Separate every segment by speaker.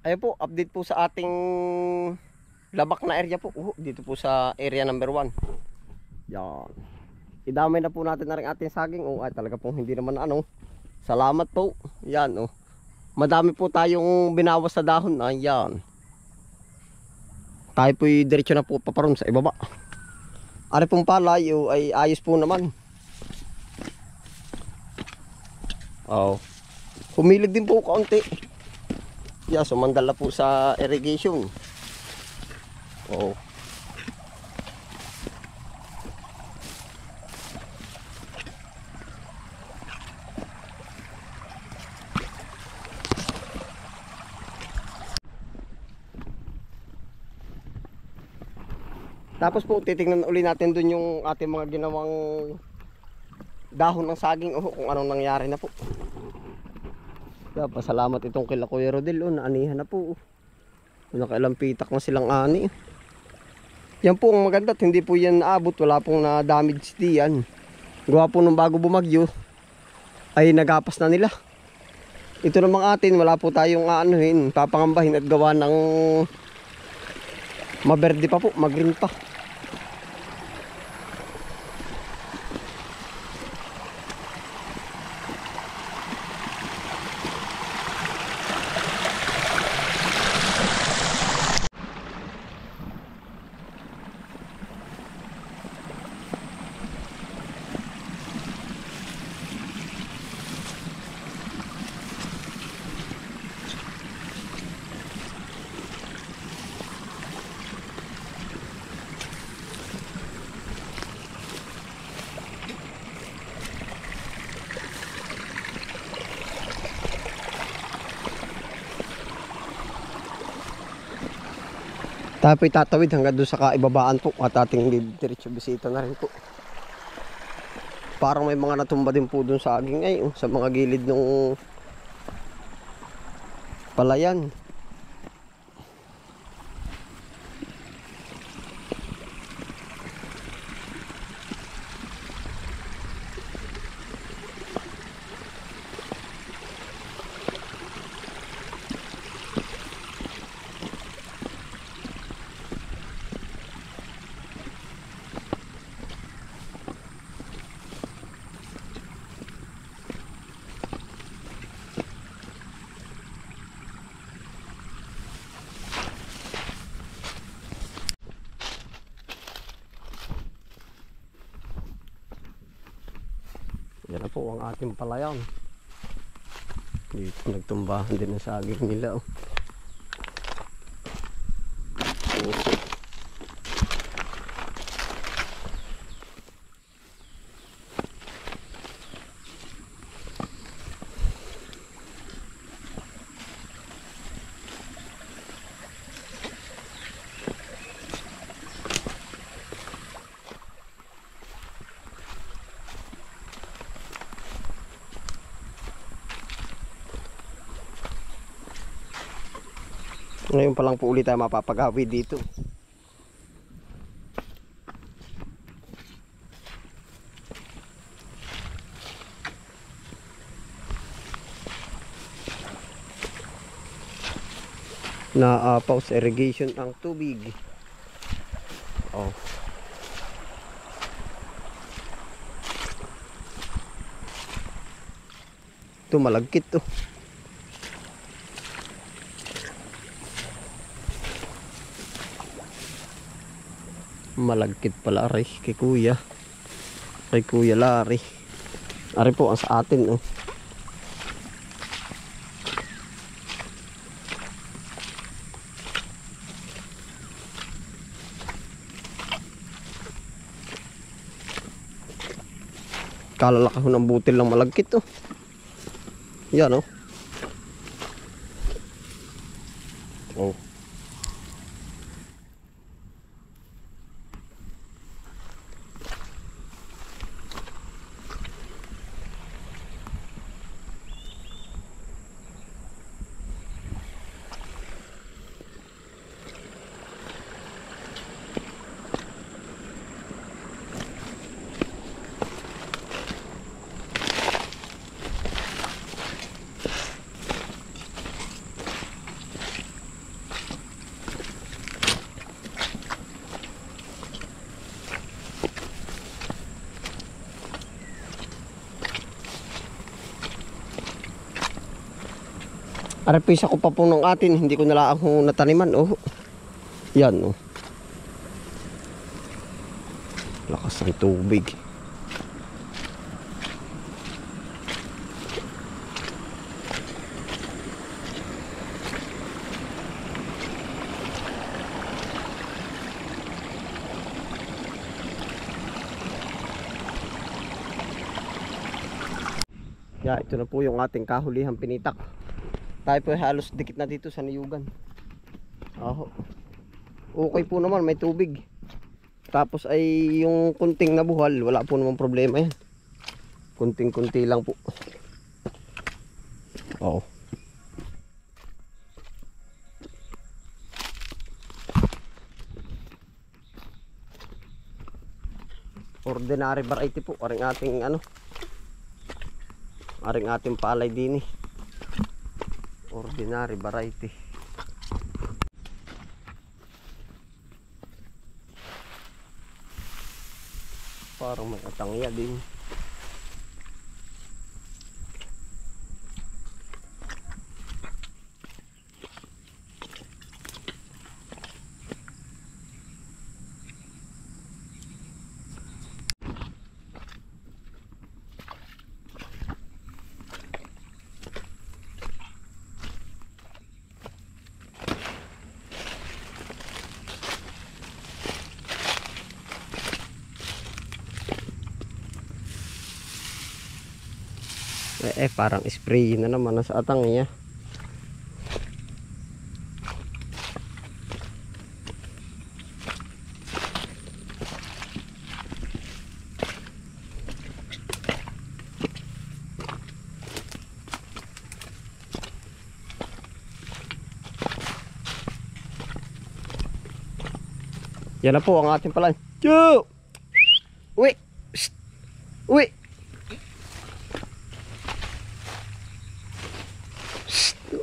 Speaker 1: Ayun po, update po sa ating labak na area po. Dito po sa area number 1. Yan. Idamay na po natin na rin ating saging. Ay talaga po hindi naman ano. Salamat po. Yan oh. Madami po tayong binawas sa dahon. Ayan. Tayo po'y diretso na po paparoon sa ibaba. Ari pong palay ay ayos po naman. Oh. Humilig din po kaunti. Yeah, sumandal na po sa irrigation. Oh. Tapos po titingnan uli natin dun yung ating mga ginawang dahon ng saging kung anong nangyari na po. Pasalamat itong kila Kuya Rodel naanihan na po. Nakailang pitak na silang ani. Yan po ang maganda at hindi po yan naabot, wala pong na damage diyan. Gawa po nung bago bumagyo ay nagapas na nila. Ito namang atin wala po tayong aanuhin, papangambahin at gawa ng maberde pa po, mag-green pa. Tapos tatawid hanggang doon sa kaibabaan po at ating diretso bisita na rin po. Parang may mga natumba din po doon sa aging ay sa mga gilid ng palayan. Yan na po ang ating palayan. Dito nagtumbahan din ang saging nila. Ngayon pa lang po ulit tayo mapapagawi dito. Na pause irrigation ang tubig. Oh. Ito malagkit to. Malagkit pala ari kay Kuya. Kay Kuya Larry. Ari po ang sa atin Kalalaki ho ng butil ng malagkit Yan Oh. Arapisa ko pa po ng atin, hindi ko nalaang kung nataniman. Oh. Yan oh. Lakas ng tubig. Yeah, ito na po yung ating kahulihang pinitak. Tayo po halos dikit na dito sa niyugan. Okay po naman, may tubig. Tapos ay yung kunting nabuhal, wala po namang problema yan. Kunting-kunti lang po. Oo. Ordinary variety po, aring ating ano. Aring ating palay din eh. Ordinary variety. Parang may atangya din. Parang spray na naman sa atang niya. Yan na po ang ating palan. Yo! Uwi! Uwi!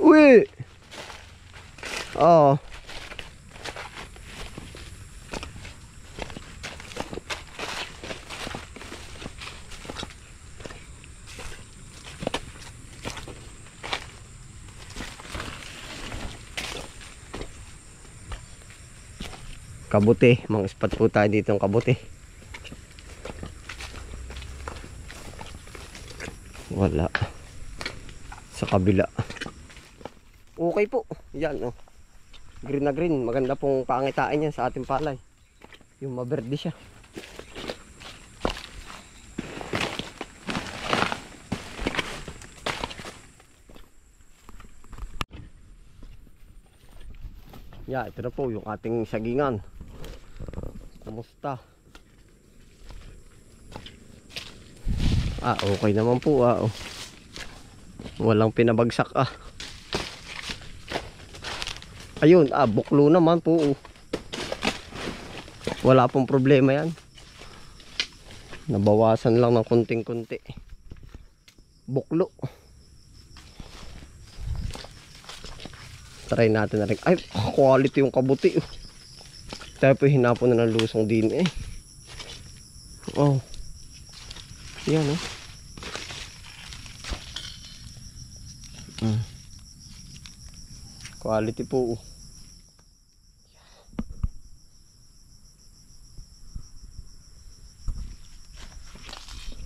Speaker 1: Uy! Oh. Kabuti, mga spot po tayo dito ng kabuti. Wala. Sa kabila. Okay po. Yan oh. Green na green. Maganda pong pangitain yan sa ating palay. Yung maberde siya. Yeah, ito na po yung ating sagingan. Kumusta? Okay naman po oh. Walang pinabagsak Ayun, buklo naman po. Wala pong problema yan. Nabawasan lang ng kunting-kunti. Buklo. Try natin na rin. Ay, quality yung kabuti. Tayo po hinapon na ng lusong din Oh. Yan Quality po.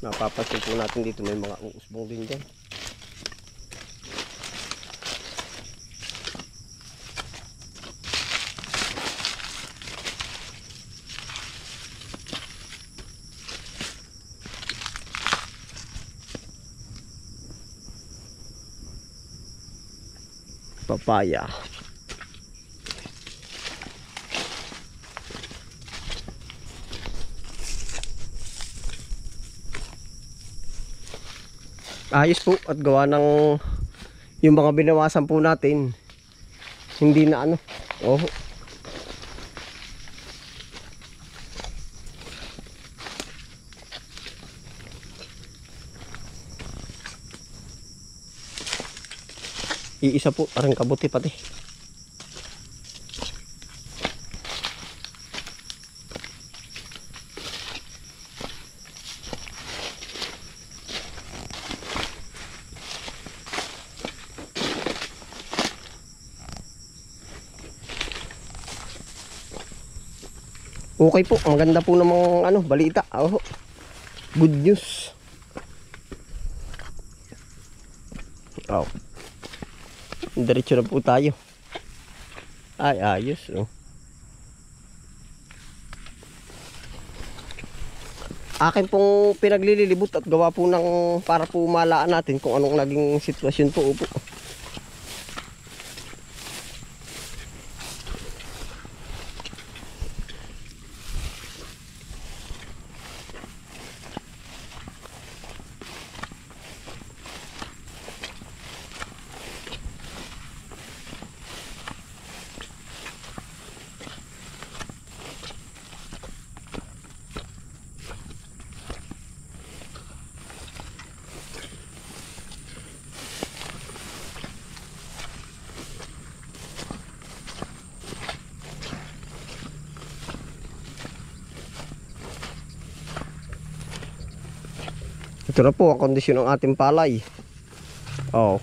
Speaker 1: Napapansin po natin dito may mga uusbong din dyan. Papaya. Ayos po at gawa ng yung mga binawasan po natin hindi na iisa po parang kabuti pati. Okay po, ang ganda po ng mga ano, balita. Oh, good news. Oh. Diretso na po tayo. Ay, ayos. Oh. Akin pong pinaglililibot at gawa po ng para po malaan natin kung anong naging sitwasyon po. Upo. Ito na po ang kondisyon ng ating palay. Oh.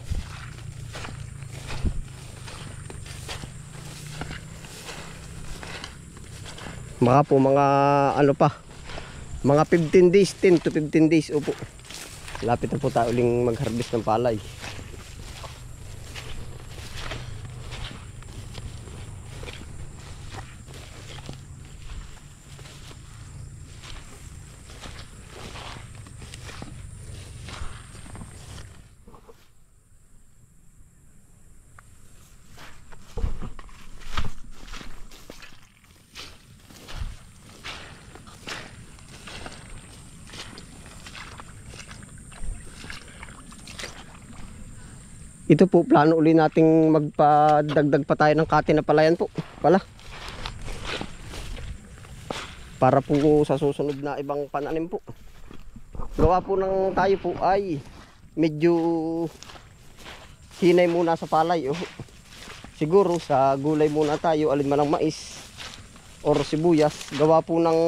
Speaker 1: Mga po mga ano pa. Mga 15 days, 10 to 15 days. Opo. Lapit na po tayo uling mag-harvest ng palay. Ito po, plano uli nating magpadagdag pa tayo ng kati na palayan po. Pala. Para po sa susunod na ibang pananim po. Gawa po ng tayo po ay medyo hinay muna sa palay. Oh. Siguro sa gulay muna tayo, alin man ang mais or sibuyas. Gawa po ng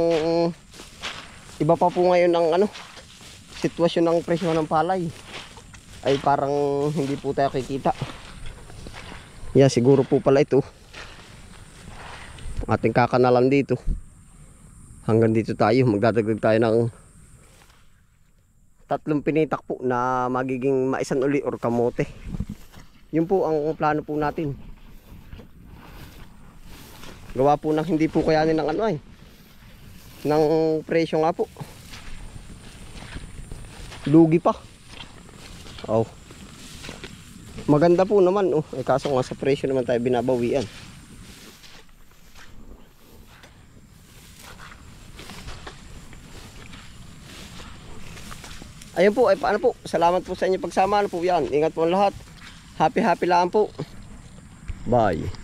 Speaker 1: iba pa po ngayon ang ano, sitwasyon ng presyo ng palay. Ay parang hindi po tayo kikita. Yeah, siguro po pala ito ating kakanalan dito. Hanggang dito tayo, magdadagdag tayo ng 3 pinitak po na magiging maisan uli or kamote. Yun po ang plano po natin. Gawa po ng hindi po kayanin ng ano ay ng presyo nga po. Lugi pa. Oh. Maganda po naman oh. Eh, kaso nga sa presyo naman tayo binabawian. Ayun po, ay paano po? Salamat po sa inyo pagsama. Ano po yan? Ingat po lahat. Happy lang po. Bye.